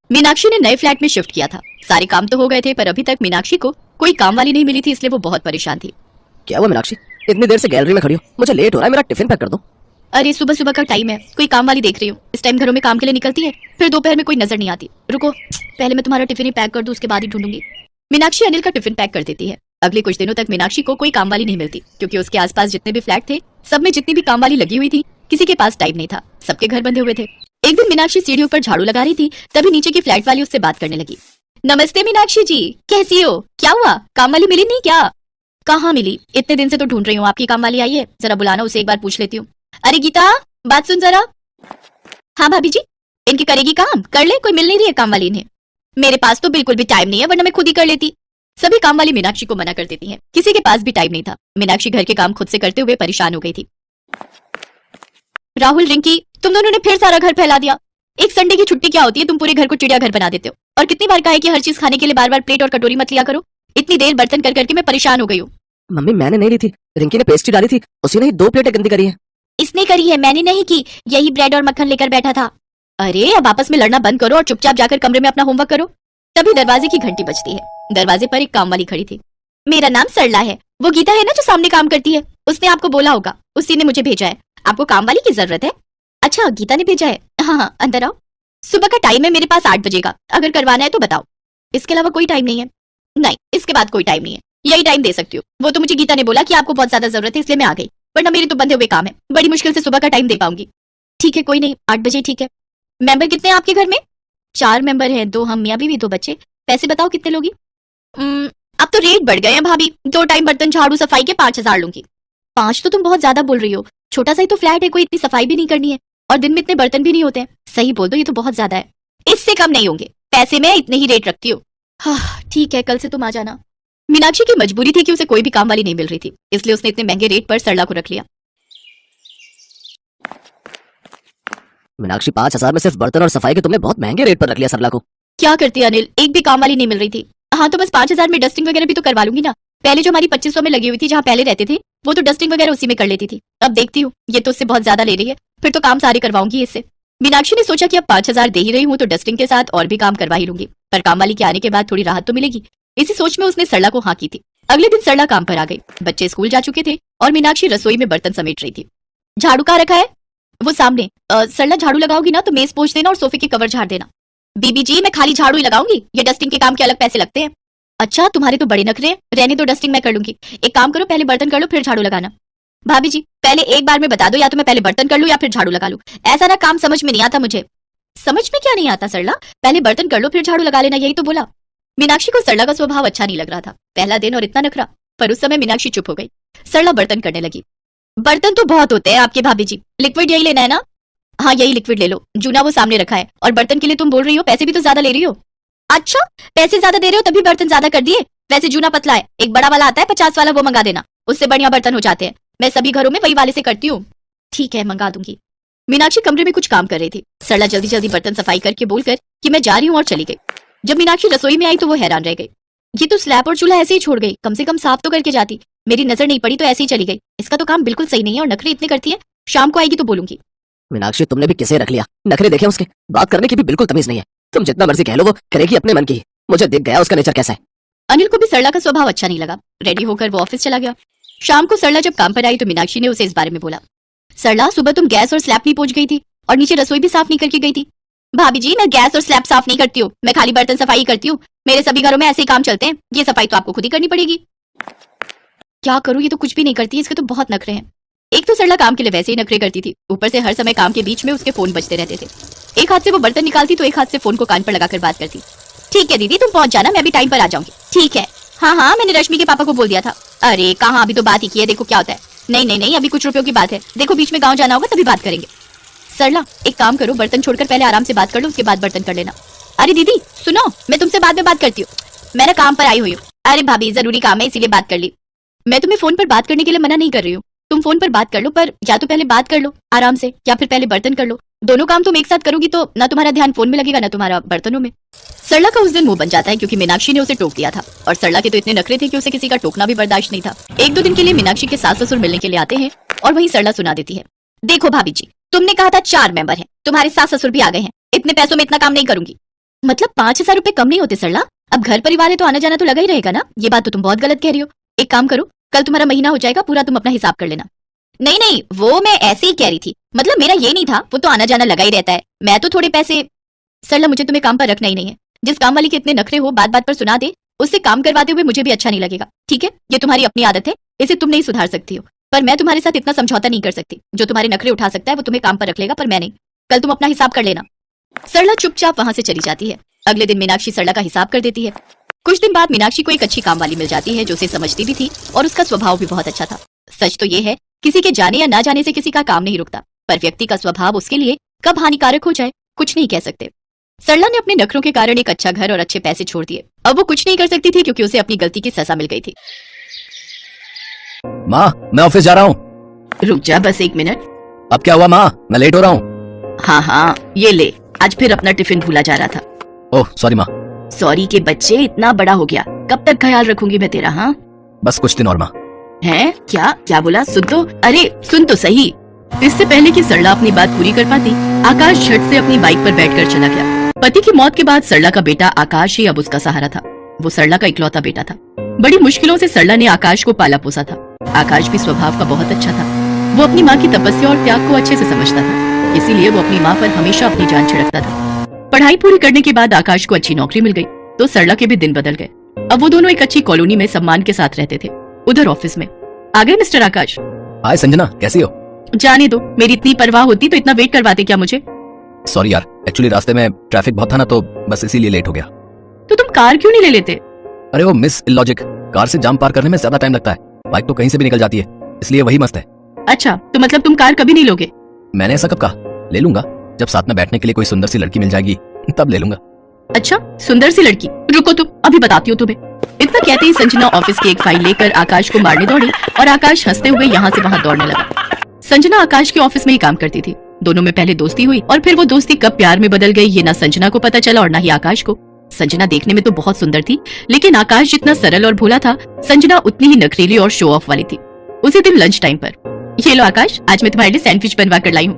मीनाक्षी ने नए फ्लैट में शिफ्ट किया था। सारे काम तो हो गए थे पर अभी तक मीनाक्षी को कोई काम वाली नहीं मिली थी, इसलिए वो बहुत परेशान थी। क्या हुआ मीनाक्षी, इतनी देर से गैलरी में खड़ी हो? मुझे लेट हो रहा है, मेरा टिफिन पैक कर दो। अरे सुबह सुबह का टाइम है, कोई काम वाली देख रही हूँ। इस टाइम घरों में काम के लिए निकलती है, फिर दोपहर में कोई नजर नहीं आती। रुको, पहले मैं तुम्हारा टिफिन ही पैक कर दूं, उसके बाद ही ढूंढूंगी। मीनाक्षी अनिल का टिफिन पैक कर देती है। अगले कुछ दिनों तक मीनाक्षी को कोई काम वाली नहीं मिलती, क्योंकि उसके आसपास जितने भी फ्लैट थे सब में जितनी भी काम वाली लगी हुई थी, किसी के पास टाइम नहीं था, सबके घर बंधे हुए थे। एक दिन मीनाक्षी सीढ़ियों पर झाड़ू लगा रही थी, तभी नीचे की फ्लैट वाली उससे बात करने लगी। नमस्ते मीनाक्षी जी, कैसी हो? क्या हुआ, काम वाली मिली नहीं क्या? कहाँ मिली, इतने दिन से तो ढूंढ रही हूँ। आपकी काम वाली आई है, जरा बुलाना, उसे एक बार पूछ लेती हूँ। अरे गीता, बात सुन जरा। हाँ भाभी जी, इनकी करेगी काम, कर ले, कोई मिल नहीं रही है काम वाली इन्हें। मेरे पास तो बिल्कुल भी टाइम नहीं है, वरना मैं खुद ही कर लेती। सभी काम वाली मीनाक्षी को मना कर देती हैं, किसी के पास भी टाइम नहीं था। मीनाक्षी घर के काम खुद से करते हुए परेशान हो गई थी। राहुल, रिंकी, तुम दोनों ने फिर सारा घर फैला दिया। एक संडे की छुट्टी क्या होती है, तुम पूरे घर को चिड़ियाघर बना देते हो। और कितनी बार कहा है कि हर चीज खाने के लिए बार बार प्लेट और कटोरी मत लिया करो। इतनी देर बर्तन कर करके मैं परेशान हो गई हूँ। मम्मी मैंने नहीं ली थी, रिंकी ने पेस्ट्री डाली थी, उसी ने ही 2 प्लेटें गंदी करी है। इसने करी है, मैंने नहीं की। यही ब्रेड और मक्खन लेकर बैठा था। अरे अब आपस में लड़ना बंद करो और चुपचाप जाकर कमरे में अपना होमवर्क करो। तभी दरवाजे की घंटी बजती है। दरवाजे पर एक काम वाली खड़ी थी। मेरा नाम सरला है। वो गीता है ना जो सामने काम करती है, उसने आपको बोला होगा, उसी ने मुझे भेजा है। आपको काम वाली की जरूरत है? अच्छा, गीता ने भेजा है। हाँ हाँ, अंदर आओ। सुबह का टाइम है, मेरे पास 8 बजे का, अगर करवाना है तो बताओ। इसके अलावा कोई टाइम नहीं है? नहीं, इसके बाद कोई टाइम नहीं है, यही टाइम दे सकती हूँ। वो तो मुझे गीता ने बोला कि आपको बहुत ज्यादा जरूरत है, इसलिए मैं आ गई, वरना मेरे तो बंधे हुए काम है। बड़ी मुश्किल से सुबह का टाइम दे पाऊंगी। ठीक है, कोई नहीं, 8 बजे ठीक है। मेंबर कितने हैं आपके घर में? 4 मेंबर हैं, 2 हम, मियाँ बीवी, 2 बच्चे। पैसे बताओ कितने लोगी? अब तो रेट बढ़ गए हैं भाभी, 2 टाइम बर्तन झाड़ू सफाई के 5000 लूंगी। 5 तो तुम बहुत ज्यादा बोल रही हो, छोटा सा ही तो फ्लैट है, कोई इतनी सफाई भी नहीं करनी है, और दिन में इतने बर्तन भी नहीं होते हैं। सही बोल दो, ये तो बहुत ज्यादा है। इससे कम नहीं होंगे पैसे, मैं इतने ही रेट रखती हूँ। हाँ ठीक है, कल से तुम आ जाना। मीनाक्षी की मजबूरी थी कि उसे कोई भी काम वाली नहीं मिल रही थी, इसलिए उसने इतने महंगे रेट पर सरला को रख लिया। मीनाक्षी, 5000 में सिर्फ बर्तन और सफाई के तुमने बहुत महंगे रेट पर रख लिया सरला को। क्या करती अनिल, एक भी काम वाली नहीं मिल रही थी। हाँ तो बस 5000 में डस्टिंग वगैरह भी तो करवा लूंगी ना। पहले जो हमारी 2500 में लगी हुई थी, जहाँ पहले रहते थे, वो तो डस्टिंग वगैरह उसी में कर लेती थी। अब देखती हूँ ये तो उससे बहुत ज्यादा ले रही है, फिर तो काम सारे करवाऊंगी इससे। मीनाक्षी ने सोचा कि अब 5000 दे ही रही हूँ तो डस्टिंग के साथ और भी काम करवा ही लूंगी, पर काम वाली के आने के बाद थोड़ी राहत तो मिलेगी। इसी सोच में उसने सरला को हाँ की थी। अगले दिन सरला काम पर आ गई। बच्चे स्कूल जा चुके थे और मीनाक्षी रसोई में बर्तन समेट रही थी। झाड़ू कहाँ रखा है? वो सामने। सरला, झाड़ू लगाओगी ना तो मेज पोंछ देना और सोफे के कवर झाड़ देना। बीबी जी, मैं खाली झाड़ू ही लगाऊंगी, ये डस्टिंग के काम के अलग पैसे लगते हैं। अच्छा, तुम्हारे तो बड़े नखरे हैं, रहने दो, डस्टिंग मैं कर लूंगी। एक काम करो, पहले बर्तन कर लो फिर झाड़ू लगाना। भाभी जी, पहले एक बार में बता दो, या तो मैं पहले बर्तन कर लूं या फिर झाड़ू लगा लूं। ऐसा ना काम समझ में नहीं आता मुझे। समझ में क्या नहीं आता सरला, पहले बर्तन कर लो फिर झाड़ू लगा लेना, यही तो बोला। मीनाक्षी को सरला का स्वभाव अच्छा नहीं लग रहा था, पहला दिन और इतना नखरा। पर उस समय मीनाक्षी चुप हो गई। सरला बर्तन करने लगी। बर्तन तो बहुत होते हैं आपके भाभी जी, लिक्विड यही लेना है ना? हाँ यही लिक्विड ले लो, जूना वो सामने रखा है। और बर्तन के लिए तुम बोल रही हो, पैसे भी तो ज्यादा ले रही हो। अच्छा, पैसे ज्यादा दे रहे हो तभी बर्तन ज्यादा कर दिए। वैसे जूना पतला है, एक बड़ा वाला आता है 50 वाला, वो मंगा देना, उससे बढ़िया बर्तन हो जाते हैं। मैं सभी घरों में वही वाले से करती हूँ। ठीक है, मंगा दूंगी। मीनाक्षी कमरे में कुछ काम कर रही थी। सरला जल्दी जल्दी बर्तन सफाई करके बोलकर कि मैं जा रही हूँ और चली गई। जब मीनाक्षी रसोई में आई तो वो हैरान रह गई। ये तो स्लैब और चूल्हा ऐसे ही छोड़ गई, कम से कम साफ तो करके जाती। मेरी नजर नहीं पड़ी तो ऐसे ही चली गई। इसका तो काम बिल्कुल सही नहीं है और नखरे इतने करती है। शाम को आएगी तो बोलूंगी। मीनाक्षी, तुमने भी किसे रख लिया, नखरे देखे उसके, बात करने की भी बिल्कुल तमीज नहीं है। तुम जितना मर्जी कह लो, वो करेगी अपने मन की। मुझे दिख गया उसका नेचर कैसा है। अनिल को भी सरला का स्वभाव अच्छा नहीं लगा। रेडी होकर वो ऑफिस चला गया। शाम को सरला जब काम पर आई तो मीनाक्षी ने उसे इस बारे में बोला। सरला, सुबह तुम गैस और स्लैब नहीं पोंछ गई थी और नीचे रसोई भी साफ नहीं करके गई थी। भाभी जी, मैं गैस और स्लैब साफ नहीं करती हूँ, मैं खाली बर्तन सफाई करती हूँ। मेरे सभी घरों में ऐसे ही काम चलते हैं, ये सफाई तो आपको खुद ही करनी पड़ेगी। क्या करूँ, ये तो कुछ भी नहीं करती, इसके तो बहुत नखरे हैं। एक तो सरला काम के लिए वैसे ही नखरे करती थी, ऊपर से हर समय काम के बीच में उसके फोन बजते रहते थे। एक हाथ से वो बर्तन निकालती तो एक हाथ से फोन को कान पर लगाकर बात करती। ठीक है दीदी, तुम पहुंच जाना, मैं भी टाइम पर आ जाऊंगी। ठीक है। हाँ हाँ, मैंने रश्मि के पापा को बोल दिया था। अरे कहाँ, अभी तो बात ही की है, देखो क्या होता है। नहीं नहीं नहीं, अभी कुछ रुपयों की बात है, देखो बीच में गाँव जाना होगा तभी बात करेंगे। सरला, एक काम करो, बर्तन छोड़कर पहले आराम से बात कर लो, उसके बाद बर्तन कर लेना। अरे दीदी सुनो, मैं तुमसे बाद में बात करती हूँ, मैं ना काम पर आई हुई हूँ। अरे भाभी, जरूरी काम है इसीलिए बात कर ली। मैं तुम्हें फोन पर बात करने के लिए मना नहीं कर रही हूँ, तुम फोन पर बात कर लो, पर या तो पहले बात कर लो आराम से, या फिर पहले बर्तन कर लो। दोनों काम तुम एक साथ करोगी तो ना तुम्हारा ध्यान फोन में लगेगा ना तुम्हारा बर्तनों में। सरला का उस दिन मुंह बन जाता है क्योंकि मीनाक्षी ने उसे टोक दिया था, और सरला के तो इतने नखरे थे कि उसे किसी का टोकना भी बर्दाश्त नहीं था। 1-2 दिन के लिए मीनाक्षी के सास ससुर मिलने के लिए आते हैं और वहीं सरला सुना देती है। देखो भाभी जी, तुमने कहा था 4 मेंबर हैं, तुम्हारे सास ससुर भी आ गए हैं, इतने पैसों में इतना काम नहीं करूंगी। मतलब 5,000 रुपए कम नहीं होते सरला? अब घर परिवार है तो आना जाना तो लगा ही रहेगा ना। ये बात तो तुम बहुत गलत कह रही हो। एक काम करो, कल तुम्हारा महीना हो जाएगा पूरा, तुम अपना हिसाब कर लेना। नहीं नहीं, वो मैं ऐसे ही कह रही थी, मतलब मेरा ये नहीं था, वो तो आना जाना लगा ही रहता है। मैं तो थोड़े पैसे। सरला मुझे तुम्हें काम पर रखना ही नहीं है। जिस काम वाली के इतने नखरे हो, बात बात पर सुना दे, उससे काम करवाते हुए मुझे भी अच्छा नहीं लगेगा। ठीक है, ये तुम्हारी अपनी आदत है, इसे तुम नहीं सुधार सकती हो, पर मैं तुम्हारे साथ इतना समझौता नहीं कर सकती। जो तुम्हारे नखरे उठा सकता है वो तुम्हें काम पर रख लेगा, पर मैं नहीं। कल तुम अपना हिसाब कर लेना। सरला चुपचाप वहां से चली जाती है। अगले दिन मीनाक्षी सरला का हिसाब कर देती है। कुछ दिन बाद मीनाक्षी को एक अच्छी काम वाली मिल जाती है जो उसे समझती भी थी और उसका स्वभाव भी बहुत अच्छा था। सच तो ये है, किसी के जाने या ना जाने से किसी का काम नहीं रुकता, पर व्यक्ति का स्वभाव उसके लिए कब हानिकारक हो जाए कुछ नहीं कह सकते। सरला ने अपने नखरों के कारण एक अच्छा घर और अच्छे पैसे छोड़ दिए। अब वो कुछ नहीं कर सकती थी क्योंकि उसे अपनी गलती की सजा मिल गई थी। माँ, मैं ऑफिस जा रहा हूँ। रुक जा बस 1 मिनट। अब क्या हुआ माँ, मैं लेट हो रहा हूँ। हाँ हाँ, ये ले, आज फिर अपना टिफिन भूला जा रहा था। ओह सॉरी माँ। सॉरी के बच्चे, इतना बड़ा हो गया, कब तक ख्याल रखूंगी मैं तेरा? हाँ बस कुछ दिन और माँ। हैं? क्या क्या बोला? सुन तो, अरे सुन तो सही। इससे पहले कि सरला अपनी बात पूरी कर पाती, आकाश झट से अपनी बाइक पर बैठकर चला गया। पति की मौत के बाद सरला का बेटा आकाश ही अब उसका सहारा था। वो सरला का इकलौता बेटा था। बड़ी मुश्किलों से सरला ने आकाश को पाला पोसा था। आकाश भी स्वभाव का बहुत अच्छा था। वो अपनी माँ की तपस्या और त्याग को अच्छे से समझता था, इसीलिए वो अपनी माँ पर हमेशा अपनी जान छिड़कता था। पढ़ाई पूरी करने के बाद आकाश को अच्छी नौकरी मिल गई तो सरला के भी दिन बदल गए। अब वो दोनों एक अच्छी कॉलोनी में सम्मान के साथ रहते थे। उधर ऑफिस में आ गए मिस्टर आकाश। हाय संजना, कैसी हो? जाने दो, मेरी इतनी परवाह होती तो इतना वेट करवाते क्या मुझे? सॉरी यार, एक्चुअली रास्ते में ट्रैफिक बहुत था ना, तो बस इसीलिए लेट हो गया। तो तुम कार क्यों नहीं ले लेते? अरे वो मिस इलॉजिक, कार से जाम पार करने में ज्यादा टाइम लगता है, बाइक तो कहीं से भी निकल जाती है, इसलिए वही मस्त है। अच्छा, तो मतलब तुम कार कभी नहीं लोगे? मैंने ऐसा कब कहा? ले लूंगा, जब साथ में बैठने के लिए कोई सुंदर सी लड़की मिल जाएगी तब ले लूंगा। अच्छा, सुंदर सी लड़की? रुको तुम, अभी बताती हूँ तुम्हें। इतना कहते ही संजना ऑफिस की एक फाइल लेकर आकाश को मारने दौड़ी और आकाश हंसते हुए यहाँ से वहाँ दौड़ने लगा। संजना आकाश के ऑफिस में ही काम करती थी। दोनों में पहले दोस्ती हुई और फिर वो दोस्ती कब प्यार में बदल गई ये ना संजना को पता चला और ना ही आकाश को। संजना देखने में तो बहुत सुंदर थी, लेकिन आकाश जितना सरल और भोला था, संजना उतनी ही नखरीली और शो ऑफ वाली थी। उसी दिन लंच टाइम पर, ये लो आकाश, आज मैं तुम्हारे लिए सैंडविच बनवा कर लाई हूँ।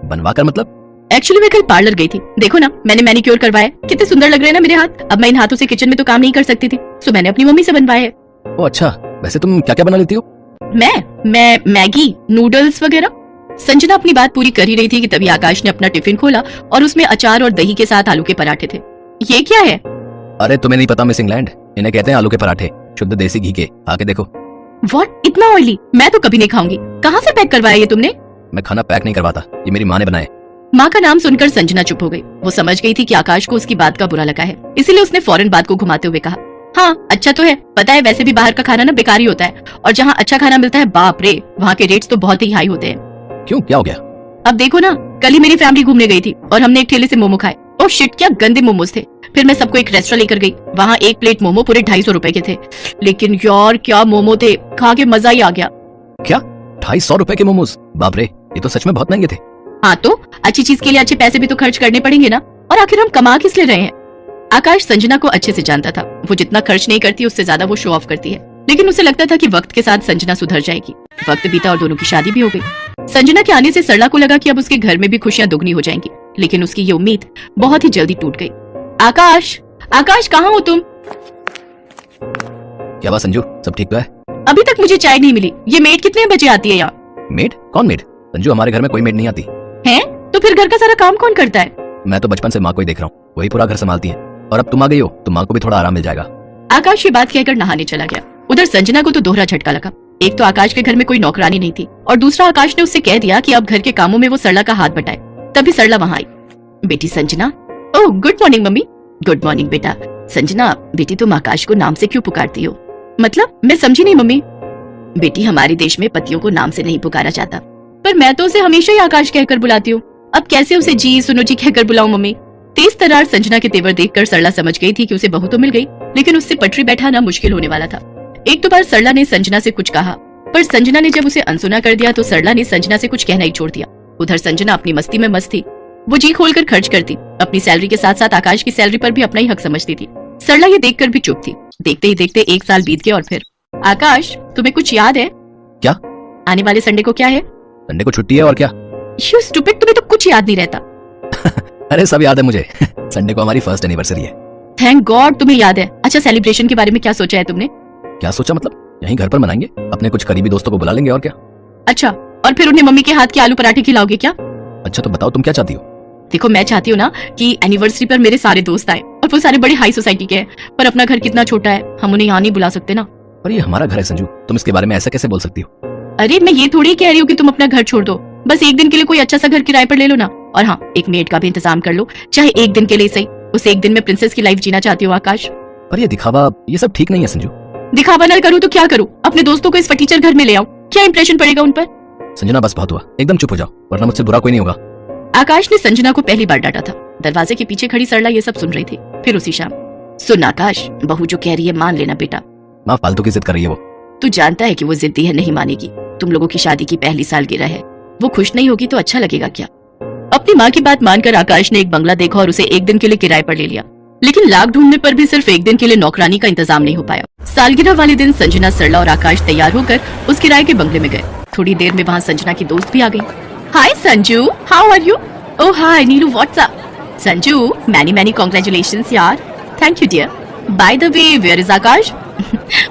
बनवा कर मतलब? एक्चुअली मैं कल पार्लर गई थी, देखो ना मैंने मैनिक्योर करवाया, कितने सुंदर लग रहे हैं ना मेरे हाथ। अब मैं इन हाथों से किचन में तो काम नहीं कर सकती थी, सो मैंने अपनी मम्मी से बनवाया है। ओ अच्छा, वैसे तुम क्या क्या बना लेती हो? मैं मैगी, नूडल्स वगैरह। संजना अपनी बात पूरी कर ही रही थी कि तभी आकाश ने अपना टिफिन खोला और उसमें अचार और दही के साथ आलू के पराठे थे। ये क्या है? अरे तुम्हें नहीं पता मिस इंग्लैंड, इन्हें कहते हैं आलू के पराठे, शुद्ध देसी घी के, आके देखो। व्हाट, इतना ऑयली? मैं तो कभी नहीं खाऊंगी। कहाँ से पैक करवाया ये तुमने? मैं खाना पैक नहीं करवाता, ये मेरी माँ ने बनाए। माँ का नाम सुनकर संजना चुप हो गई। वो समझ गई थी कि आकाश को उसकी बात का बुरा लगा है, इसीलिए उसने फौरन बात को घुमाते हुए कहा, हाँ अच्छा तो है, पता है वैसे भी बाहर का खाना ना बेकार ही होता है, और जहाँ अच्छा खाना मिलता है बाप रे, वहाँ के रेट्स तो बहुत ही हाई होते हैं। क्यों, क्या हो गया? अब देखो ना, कल ही मेरी फैमिली घूमने गई थी और हमने एक ठेले से मोमो खाए। ओह शिट, क्या गंदे मोमोज थे। फिर मैं सबको एक रेस्टोरेंट लेकर गई, वहाँ एक प्लेट मोमो पूरे 250 रुपए के थे, लेकिन यार क्या मोमो थे, खा के मजा ही आ गया। क्या 250 रुपए के मोमोज? बाप रे, ये तो सच में बहुत महंगे थे। हाँ तो अच्छी चीज के लिए अच्छे पैसे भी तो खर्च करने पड़ेंगे ना, और आखिर हम कमा किस लिए रहे हैं? आकाश संजना को अच्छे से जानता था, वो जितना खर्च नहीं करती उससे ज्यादा वो शो ऑफ करती है, लेकिन उसे लगता था कि वक्त के साथ संजना सुधर जाएगी। वक्त बीता और दोनों की शादी भी हो गई। संजना के आने से सरला को लगा कि अब उसके घर में भी खुशियां दुगनी हो जाएंगी, लेकिन उसकी ये उम्मीद बहुत ही जल्दी टूट गई। आकाश, आकाश कहाँ हो तुम? क्या बात संजू, सब ठीक तो है? अभी तक मुझे चाय नहीं मिली। ये मेड कितने बजे आती है यहाँ? मेड? कौन मेड? संजू, हमारे घर में कोई मेड नहीं आती है। तो फिर घर का सारा काम कौन करता है? मैं तो बचपन से माँ को ही देख रहा हूँ, वही पूरा घर संभालती है, और अब तुम आ गई हो तो माँ को भी थोड़ा आराम मिल जाएगा। आकाश ये बात कहकर नहाने चला गया। उधर संजना को तो दोहरा झटका लगा। एक तो आकाश के घर में कोई नौकरानी नहीं थी, और दूसरा आकाश ने उससे कह दिया कि अब घर के कामों में वो सरला का हाथ बटाए। तभी सरला वहाँ आई। बेटी Sanjana. Oh good morning mummy. Good morning बेटा। संजना बेटी, तुम आकाश को नाम से क्यों पुकारती हो? मतलब मैं समझी नहीं मम्मी। बेटी, हमारे देश में पतियों को नाम से नहीं पुकारा जाता, पर मैं तो उसे हमेशा ही आकाश कहकर बुलाती हूँ। अब कैसे उसे जी सुनो जी कहकर बुलाऊं मम्मी? तेज तर्रार संजना के तेवर देखकर सरला समझ गई थी कि उसे बहू तो मिल गई, लेकिन उससे पटरी बैठाना मुश्किल होने वाला था। एक दो बार सरला ने संजना से कुछ कहा, पर संजना ने जब उसे अनसुना कर दिया तो सरला ने संजना से कुछ कहना ही छोड़ दिया। उधर संजना अपनी मस्ती में मस्त थी। वो जी खोलकर खर्च करती, अपनी सैलरी के साथ साथ आकाश की सैलरी पर भी अपना ही हक समझती थी। सरला ये देखकर भी चुप थी। देखते ही देखते 1 साल बीत गया और फिर आकाश, तुम्हें कुछ याद है? क्या? आने वाले संडे को क्या है? संडे को छुट्टी है, और क्या? यू स्टूपिड, तुम्हें तो कुछ याद नहीं रहता। अरे सब याद है मुझे। संडे को हमारी फर्स्ट एनिवर्सरी है। थैंक गॉड तुम्हें याद है। अच्छा, सेलिब्रेशन के बारे में क्या सोचा है तुमने? क्या सोचा मतलब? यहीं घर पर मनाएंगे, अपने कुछ करीबी दोस्तों को बुला लेंगे और क्या। अच्छा, और फिर उन्हें मम्मी के हाथ के आलू पराठे खिलाओगे क्या? अच्छा तो बताओ तुम क्या चाहती हो? देखो, मैं चाहती हूँ ना कि एनिवर्सरी पर मेरे सारे दोस्त आए, और वो सारे बड़े हाई सोसाइटी के हैं, पर अपना घर कितना छोटा है, हम उन्हें यहाँ नहीं बुला सकते ना। पर ये हमारा घर है संजू, तुम इसके बारे में ऐसा कैसे बोल सकती हो? अरे मैं ये थोड़ी कह रही हूँ कि तुम अपना घर छोड़ दो, बस एक दिन के लिए कोई अच्छा सा घर किराए पर ले लो ना। और हाँ, एक मेड का भी इंतजाम कर लो, चाहे एक दिन के लिए सही। उस एक दिन में प्रिंसेस की लाइफ जीना चाहती हूँ आकाश। पर ये दिखावा, ये सब ठीक नहीं है संजू। दिखावा न करूँ तो क्या करूँ? अपने दोस्तों को इस फटीचर घर में ले आऊं, क्या इंप्रेशन पड़ेगा उन पर? संजना बस बहुत हुआ, एकदम चुप हो जाओ, वरना मुझसे बुरा कोई नहीं होगा। आकाश ने संजना को पहली बार डांटा था। दरवाजे के पीछे खड़ी सरला ये सब सुन रही थी। फिर उसी शाम, सुन आकाश, बहू जो कह रही है मान लेना बेटा। माँ फालतू की जिद कर रही है वो। तू जानता है कि वो जिद्दी है, नहीं मानेगी। तुम लोगों की शादी की पहली सालगिरह है, वो खुश नहीं होगी तो अच्छा लगेगा क्या? अपनी माँ की बात मानकर आकाश ने एक बंगला देखा और उसे एक दिन के लिए किराए पर ले लिया। लेकिन लाख ढूंढने पर भी सिर्फ एक दिन के लिए नौकरानी का इंतजाम नहीं हो पाया। सालगिरह वाले दिन संजना, सरला और आकाश तैयार होकर उस किराए के बंगले में गए। थोड़ी देर में वहाँ संजना की दोस्त भी आ गई। Hi Sanju, how are you? Oh hi Neelu, what's up? Sanju, many congratulations यार। Thank you dear. By the way, where is Akash?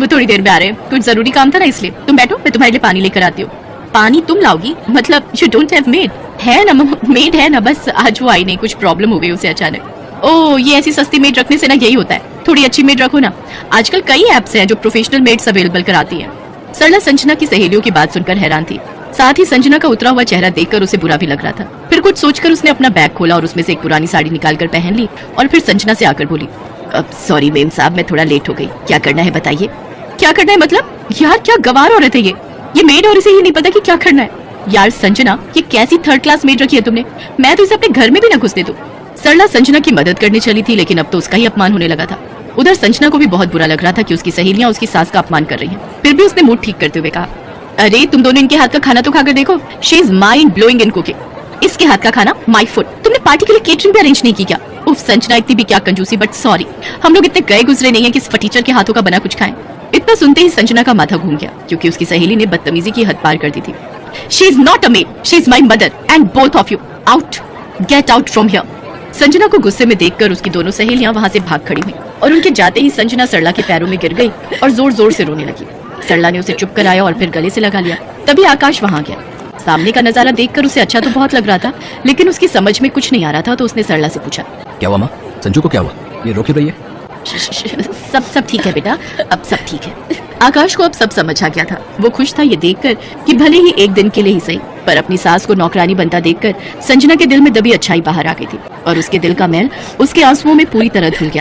वो थोड़ी देर में आ रहे हैं, कुछ जरूरी काम था ना इसलिए। तुम बैठो, मैं तुम्हारे लिए पानी लेकर आती हूँ। पानी तुम लाओगी? मतलब यू डोंट हैव मेड? है ना मेड है ना, बस आज वो आई नहीं, कुछ प्रॉब्लम हो गई उसे अचानक। ओह, ये ऐसी सस्ती मेड रखने से ना यही होता है, थोड़ी अच्छी मेड रखो ना। आजकल कई एप्स हैं जो प्रोफेशनल मेड्स अवेलेबल कराती हैं। सरला संजना की सहेलियों की बात सुनकर हैरान थी। साथ ही संजना का उतरा हुआ चेहरा देखकर उसे बुरा भी लग रहा था। फिर कुछ सोचकर उसने अपना बैग खोला और उसमें से एक पुरानी साड़ी निकालकर पहन ली और फिर संजना से आकर बोली, अब सॉरी मेम साहब, मैं थोड़ा लेट हो गई। क्या करना है बताइए? क्या करना है मतलब? यार क्या गवार औरत है ये मेड और इसे ही नहीं पता कि क्या करना है। यार संजना, ये कैसी थर्ड क्लास मेड रखी है तुमने? मैं तो इसे अपने घर में भी ना घुसने दूं। सरला संजना की मदद करने चली थी, लेकिन अब तो उसका ही अपमान होने लगा था। उधर संजना को भी बहुत बुरा लग रहा था कि उसकी सहेलियां उसकी सास का अपमान कर रही हैं। फिर भी उसने मूड ठीक करते हुए कहा, अरे तुम दोनों इनके हाथ का खाना तो खाकर देखो। She is mind blowing in cooking. इसके हाथ का खाना, माई फूड। तुमने पार्टी के लिए केटरिंग भी अरेंज नहीं की क्या? उफ संजना, इतनी भी क्या कंजूसी, बट सॉरी, हम लोग इतने गए गुजरे नहीं है कि इस फटीचर के हाथों का बना कुछ खाएं। इतना सुनते ही संजना का माथा घूम गया, क्योंकि उसकी सहेली ने बदतमीजी की हद पार कर दी थी। She is not a made, she is my mother and both of you out, get out from here. Sanjana को गुस्से में देखकर उसकी दोनों सहेलियां वहां से भाग खड़ी हुई और उनके जाते ही संजना सरला के पैरों में गिर गई और जोर जोर से रोने लगी। सरला ने उसे चुप कराया और फिर गले से लगा लिया। तभी आकाश वहां गया। सामने का नजारा देखकर उसे अच्छा तो बहुत लग रहा था, लेकिन उसकी समझ में कुछ नहीं आ रहा था, तो उसने सरला से पूछा, क्या हुआ माँ? संजू को क्या हुआ? ये रो क्यों रही है? सब ठीक है बेटा, अब सब ठीक है। आकाश को अब सब समझ आ गया था। वो खुश था ये देखकर कि भले ही एक दिन के लिए ही सही, पर अपनी सास को नौकरानी बनता देखकर संजना के दिल में दबी अच्छाई बाहर आ गई थी और उसके दिल का मैल उसके आंसुओं में पूरी तरह धुल गया।